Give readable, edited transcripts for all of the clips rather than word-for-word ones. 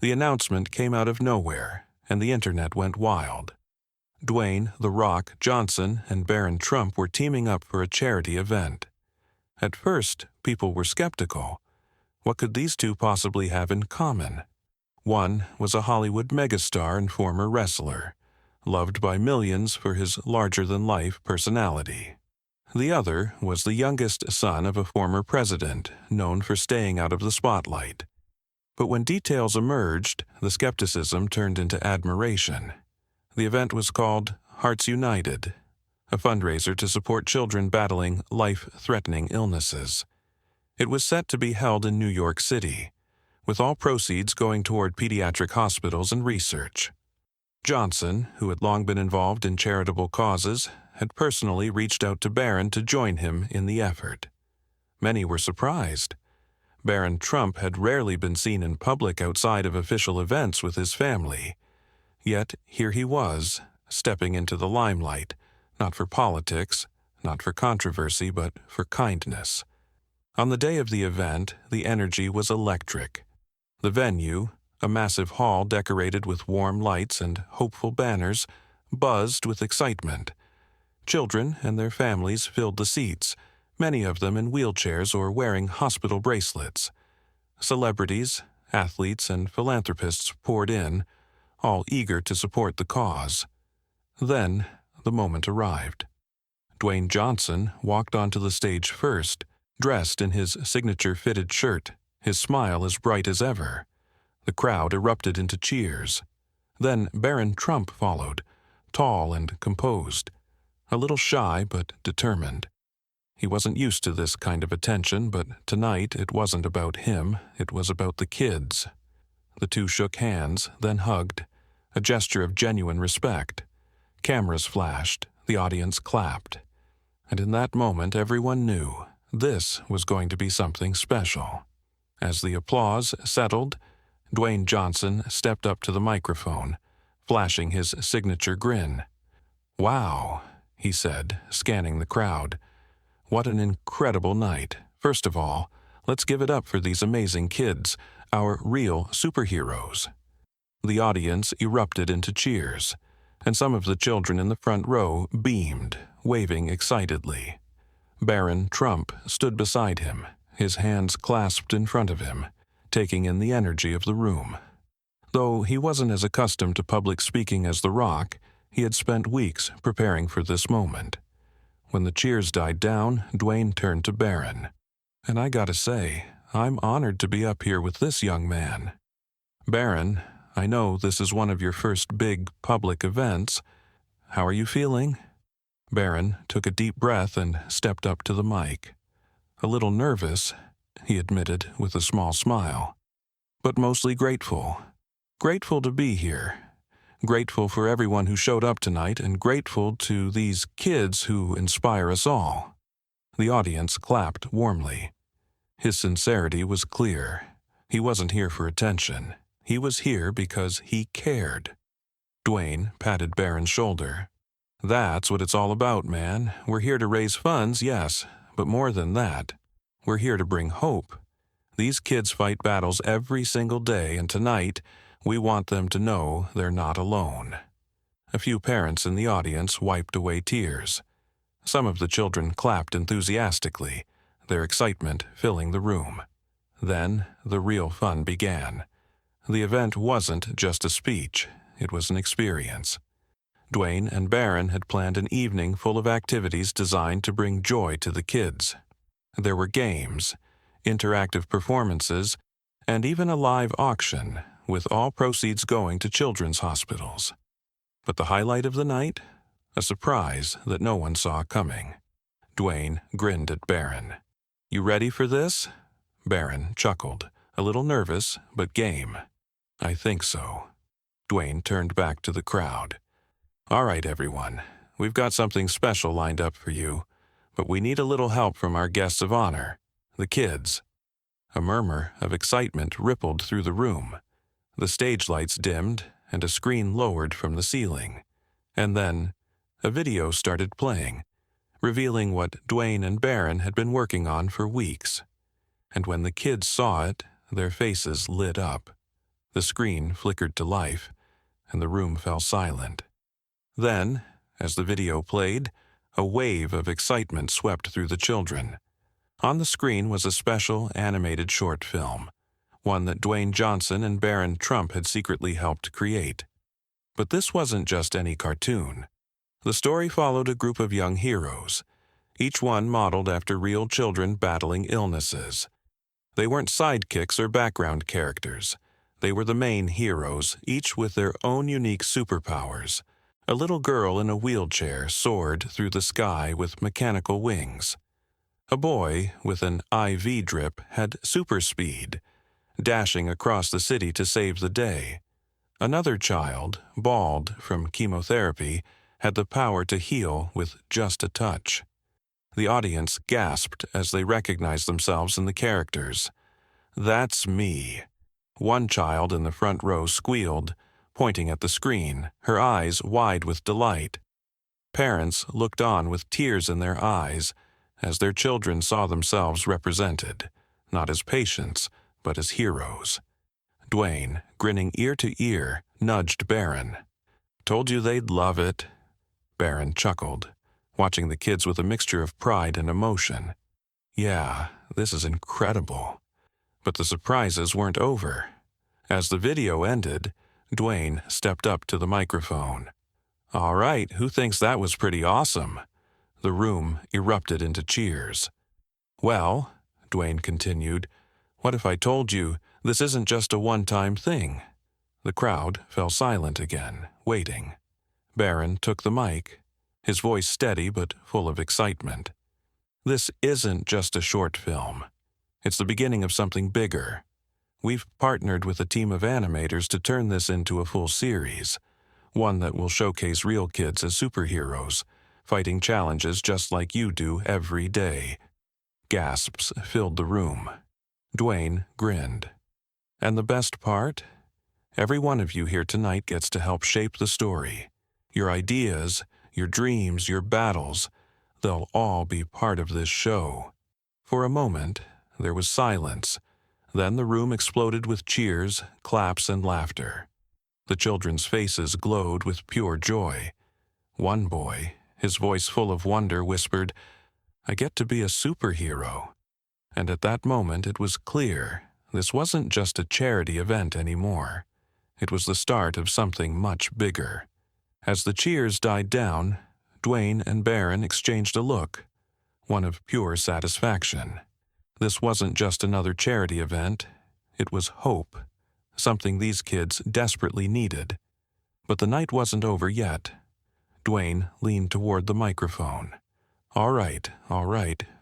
The announcement came out of nowhere, and the internet went wild. Dwayne "The Rock" Johnson and Barron Trump were teaming up for a charity event. At first, people were skeptical. What could these two possibly have in common? One was a Hollywood megastar and former wrestler, loved by millions for his larger-than-life personality. The other was the youngest son of a former president, known for staying out of the spotlight. But when details emerged, the skepticism turned into admiration. The event was called Hearts United, a fundraiser to support children battling life-threatening illnesses. It was set to be held in New York City, with all proceeds going toward pediatric hospitals and research. Johnson, who had long been involved in charitable causes, had personally reached out to Barron to join him in the effort. Many were surprised. Barron Trump had rarely been seen in public outside of official events with his family. Yet here he was, stepping into the limelight, not for politics, not for controversy, but for kindness. On the day of the event, the energy was electric. The venue, a massive hall decorated with warm lights and hopeful banners, buzzed with excitement. Children and their families filled the seats, many of them in wheelchairs or wearing hospital bracelets. Celebrities, athletes, and philanthropists poured in, all eager to support the cause. Then, the moment arrived. Dwayne Johnson walked onto the stage first, dressed in his signature-fitted shirt, his smile as bright as ever. The crowd erupted into cheers. Then Barron Trump followed, tall and composed, a little shy but determined. He wasn't used to this kind of attention, but tonight it wasn't about him, it was about the kids. The two shook hands, then hugged, a gesture of genuine respect. Cameras flashed, the audience clapped. And in that moment everyone knew this was going to be something special. As the applause settled, Dwayne Johnson stepped up to the microphone, flashing his signature grin. "Wow," he said, scanning the crowd. "What an incredible night. First of all, let's give it up for these amazing kids, our real superheroes." The audience erupted into cheers, and some of the children in the front row beamed, waving excitedly. Barron Trump stood beside him, his hands clasped in front of him, taking in the energy of the room. Though he wasn't as accustomed to public speaking as The Rock, he had spent weeks preparing for this moment. When the cheers died down, Dwayne turned to Barron. "And I gotta say, I'm honored to be up here with this young man. Barron, I know this is one of your first big public events. How are you feeling?" Barron took a deep breath and stepped up to the mic. "A little nervous," he admitted with a small smile, "but mostly grateful. Grateful to be here. Grateful for everyone who showed up tonight, and grateful to these kids who inspire us all." The audience clapped warmly. His sincerity was clear. He wasn't here for attention. He was here because he cared. Dwayne patted Barron's shoulder. "That's what it's all about, man. We're here to raise funds, yes, but more than that. We're here to bring hope. These kids fight battles every single day, and tonight, we want them to know they're not alone." A few parents in the audience wiped away tears. Some of the children clapped enthusiastically, their excitement filling the room. Then the real fun began. The event wasn't just a speech, it was an experience. Dwayne and Barron had planned an evening full of activities designed to bring joy to the kids. There were games, interactive performances, and even a live auction, with all proceeds going to children's hospitals. But the highlight of the night? A surprise that no one saw coming. Dwayne grinned at Barron. "You ready for this?" Barron chuckled, a little nervous, but game. "I think so." Dwayne turned back to the crowd. "All right, everyone, we've got something special lined up for you, but we need a little help from our guests of honor, the kids." A murmur of excitement rippled through the room. The stage lights dimmed, and a screen lowered from the ceiling. And then, a video started playing, revealing what Dwayne and Barron had been working on for weeks. And when the kids saw it, their faces lit up. The screen flickered to life, and the room fell silent. Then, as the video played, a wave of excitement swept through the children. On the screen was a special animated short film, one that Dwayne Johnson and Barron Trump had secretly helped create. But this wasn't just any cartoon. The story followed a group of young heroes, each one modeled after real children battling illnesses. They weren't sidekicks or background characters. They were the main heroes, each with their own unique superpowers. A little girl in a wheelchair soared through the sky with mechanical wings. A boy with an IV drip had super speed, dashing across the city to save the day. Another child, bald from chemotherapy, had the power to heal with just a touch. The audience gasped as they recognized themselves in the characters. "That's me." One child in the front row squealed, pointing at the screen, her eyes wide with delight. Parents looked on with tears in their eyes as their children saw themselves represented, not as patients, but as heroes. Dwayne, grinning ear to ear, nudged Barron. "Told you they'd love it." Barron chuckled, watching the kids with a mixture of pride and emotion. "Yeah, this is incredible." But the surprises weren't over. As the video ended, Dwayne stepped up to the microphone. "All right, who thinks that was pretty awesome?" The room erupted into cheers. "Well," Dwayne continued, "what if I told you this isn't just a one-time thing?" The crowd fell silent again, waiting. Barron took the mic, his voice steady but full of excitement. "This isn't just a short film. It's the beginning of something bigger. We've partnered with a team of animators to turn this into a full series, one that will showcase real kids as superheroes, fighting challenges just like you do every day." Gasps filled the room. Dwayne grinned. "And the best part? Every one of you here tonight gets to help shape the story. Your ideas, your dreams, your battles, they'll all be part of this show." For a moment, there was silence. Then the room exploded with cheers, claps, and laughter. The children's faces glowed with pure joy. One boy, his voice full of wonder, whispered, "I get to be a superhero." And at that moment it was clear this wasn't just a charity event anymore. It was the start of something much bigger. As the cheers died down, Dwayne and Barron exchanged a look, one of pure satisfaction. This wasn't just another charity event. It was hope, something these kids desperately needed. But the night wasn't over yet. Dwayne leaned toward the microphone. All right.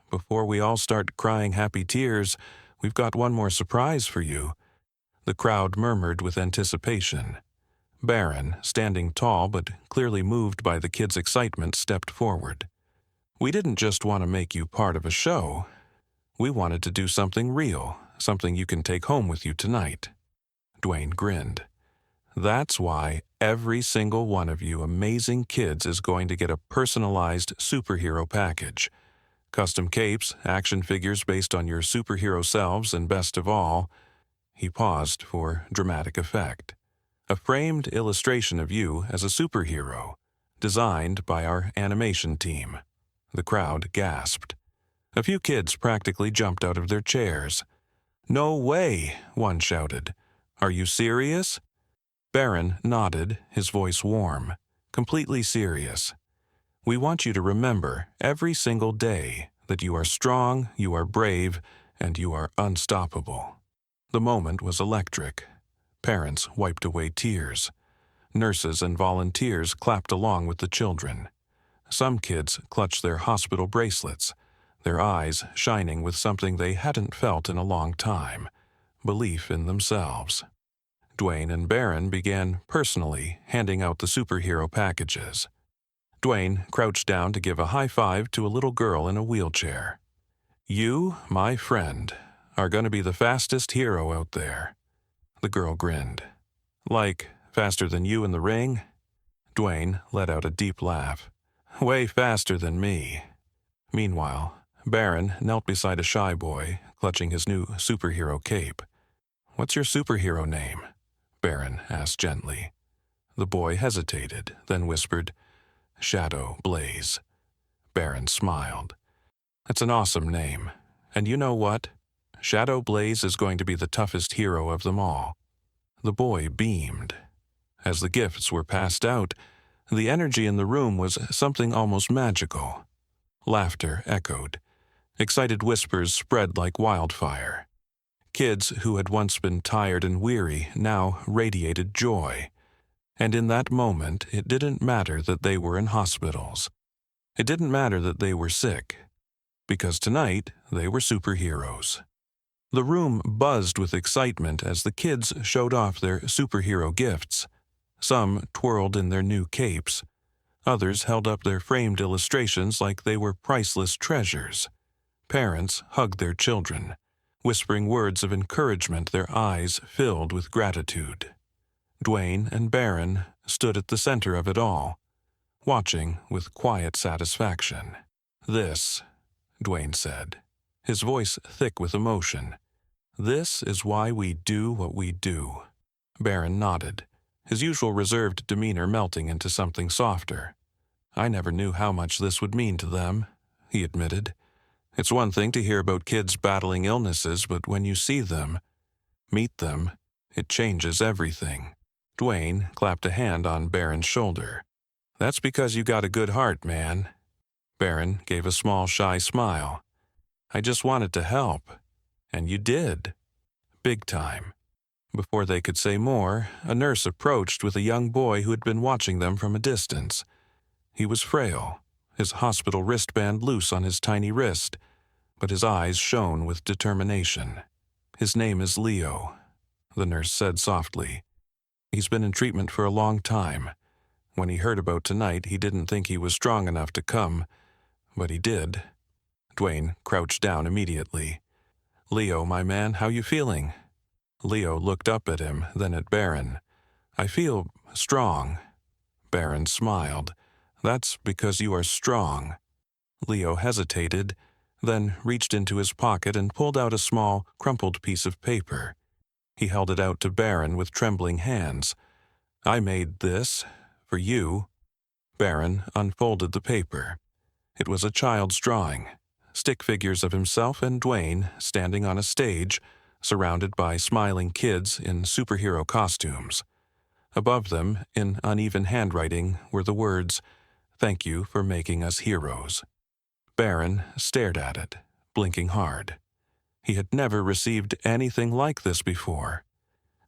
Before we all start crying happy tears, we've got one more surprise for you." The crowd murmured with anticipation. Barron, standing tall but clearly moved by the kids' excitement, stepped forward. "We didn't just want to make you part of a show. We wanted to do something real, something you can take home with you tonight." Dwayne grinned. "That's why every single one of you amazing kids is going to get a personalized superhero package. Custom capes, action figures based on your superhero selves, and best of all," he paused for dramatic effect, "a framed illustration of you as a superhero, designed by our animation team." The crowd gasped. A few kids practically jumped out of their chairs. "No way!" one shouted. "Are you serious?" Barron nodded, his voice warm, completely serious. "We want you to remember every single day that you are strong, you are brave, and you are unstoppable." The moment was electric. Parents wiped away tears. Nurses and volunteers clapped along with the children. Some kids clutched their hospital bracelets, their eyes shining with something they hadn't felt in a long time: belief in themselves. Dwayne and Barron began personally handing out the superhero packages. Dwayne crouched down to give a high five to a little girl in a wheelchair. "You, my friend, are going to be the fastest hero out there." The girl grinned. "Like faster than you in the ring?" Dwayne let out a deep laugh. "Way faster than me." Meanwhile, Barron knelt beside a shy boy, clutching his new superhero cape. "What's your superhero name?" Barron asked gently. The boy hesitated, then whispered, Shadow Blaze. Barron smiled. That's an awesome name. And you know what? Shadow Blaze is going to be the toughest hero of them all. The boy beamed. As the gifts were passed out, the energy in the room was something almost magical. Laughter echoed. Excited whispers spread like wildfire. Kids who had once been tired and weary now radiated joy. And in that moment, it didn't matter that they were in hospitals. It didn't matter that they were sick. Because tonight, they were superheroes. The room buzzed with excitement as the kids showed off their superhero gifts. Some twirled in their new capes. Others held up their framed illustrations like they were priceless treasures. Parents hugged their children, whispering words of encouragement, their eyes filled with gratitude. Dwayne and Barron stood at the center of it all, watching with quiet satisfaction. This, Dwayne said, his voice thick with emotion, this is why we do what we do. Barron nodded, his usual reserved demeanor melting into something softer. I never knew how much this would mean to them, he admitted. It's one thing to hear about kids battling illnesses, but when you see them, meet them, it changes everything. Dwayne clapped a hand on Barron's shoulder. That's because you got a good heart, man. Barron gave a small, shy smile. I just wanted to help. And you did. Big time. Before they could say more, a nurse approached with a young boy who had been watching them from a distance. He was frail, his hospital wristband loose on his tiny wrist, but his eyes shone with determination. His name is Leo, the nurse said softly. He's been in treatment for a long time. When he heard about tonight, he didn't think he was strong enough to come, but he did. Dwayne crouched down immediately. Leo, my man, how you feeling? Leo looked up at him, then at Barron. I feel strong. Barron smiled. That's because you are strong. Leo hesitated, then reached into his pocket and pulled out a small, crumpled piece of paper. He held it out to Barron with trembling hands. I made this for you. Barron unfolded the paper. It was a child's drawing, stick figures of himself and Dwayne standing on a stage, surrounded by smiling kids in superhero costumes. Above them, in uneven handwriting, were the words, Thank you for making us heroes. Barron stared at it, blinking hard. He had never received anything like this before.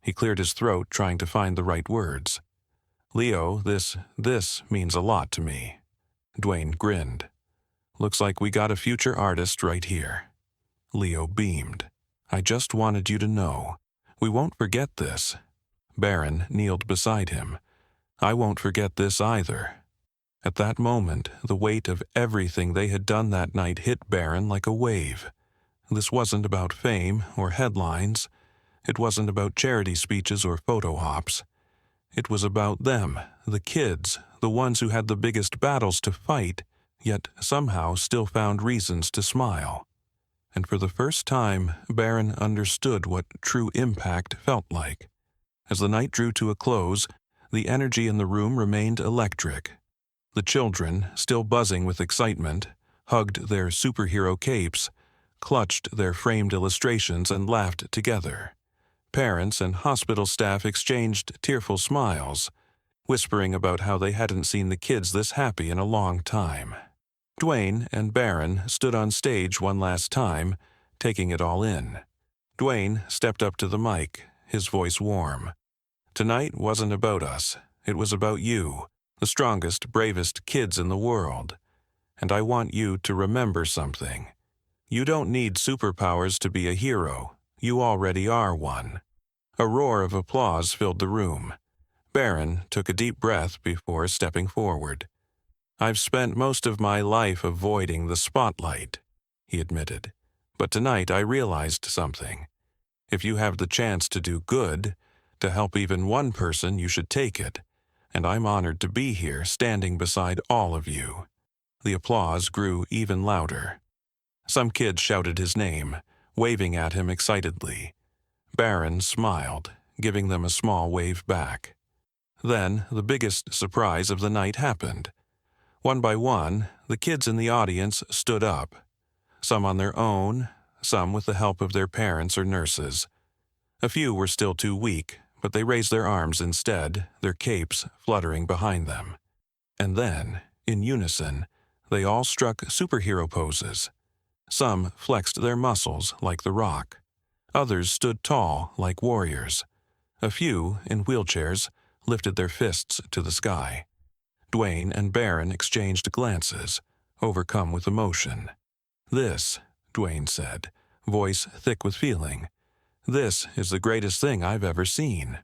He cleared his throat, trying to find the right words. Leo, this means a lot to me. Dwayne grinned. Looks like we got a future artist right here. Leo beamed. I just wanted you to know. We won't forget this. Barron kneeled beside him. I won't forget this either. At that moment, the weight of everything they had done that night hit Barron like a wave. This wasn't about fame or headlines. It wasn't about charity speeches or photo ops. It was about them, the kids, the ones who had the biggest battles to fight, yet somehow still found reasons to smile. And for the first time, Barron understood what true impact felt like. As the night drew to a close, the energy in the room remained electric. The children, still buzzing with excitement, hugged their superhero capes, clutched their framed illustrations and laughed together. Parents and hospital staff exchanged tearful smiles, whispering about how they hadn't seen the kids this happy in a long time. Dwayne and Barron stood on stage one last time, taking it all in. Dwayne stepped up to the mic, his voice warm. Tonight wasn't about us. It was about you, the strongest, bravest kids in the world. And I want you to remember something. You don't need superpowers to be a hero. You already are one. A roar of applause filled the room. Barron took a deep breath before stepping forward. I've spent most of my life avoiding the spotlight, he admitted. But tonight I realized something. If you have the chance to do good, to help even one person, you should take it. And I'm honored to be here, standing beside all of you. The applause grew even louder. Some kids shouted his name, waving at him excitedly. Barron smiled, giving them a small wave back. Then, the biggest surprise of the night happened. One by one, the kids in the audience stood up, some on their own, some with the help of their parents or nurses. A few were still too weak, but they raised their arms instead, their capes fluttering behind them. And then, in unison, they all struck superhero poses. Some flexed their muscles like The Rock. Others stood tall like warriors. A few, in wheelchairs, lifted their fists to the sky. Dwayne and Barron exchanged glances, overcome with emotion. "This," Dwayne said, voice thick with feeling, "this is the greatest thing I've ever seen."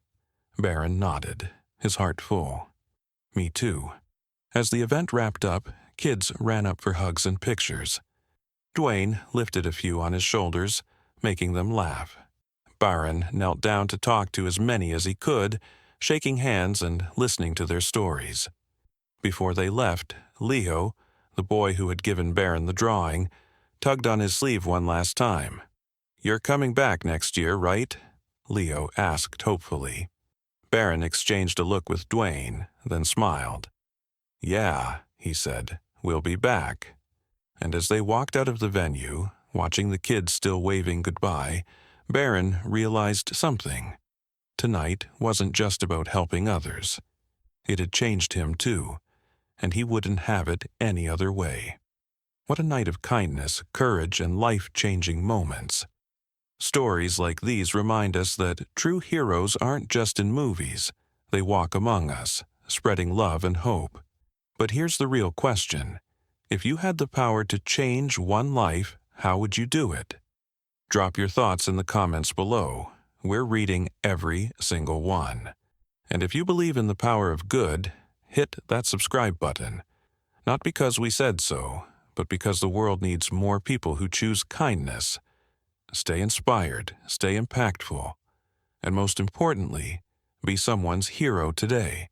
Barron nodded, his heart full. "Me too." As the event wrapped up, kids ran up for hugs and pictures. Dwayne lifted a few on his shoulders, making them laugh. Barron knelt down to talk to as many as he could, shaking hands and listening to their stories. Before they left, Leo, the boy who had given Barron the drawing, tugged on his sleeve one last time. "You're coming back next year, right?" Leo asked hopefully. Barron exchanged a look with Dwayne, then smiled. "Yeah," he said, "we'll be back." And as they walked out of the venue, watching the kids still waving goodbye, Barron realized something. Tonight wasn't just about helping others. It had changed him too, and he wouldn't have it any other way. What a night of kindness, courage, and life-changing moments. Stories like these remind us that true heroes aren't just in movies. They walk among us, spreading love and hope. But here's the real question. If you had the power to change one life, how would you do it? Drop your thoughts in the comments below. We're reading every single one. And if you believe in the power of good, hit that subscribe button. Not because we said so, but because the world needs more people who choose kindness. Stay inspired, stay impactful, and most importantly, be someone's hero today.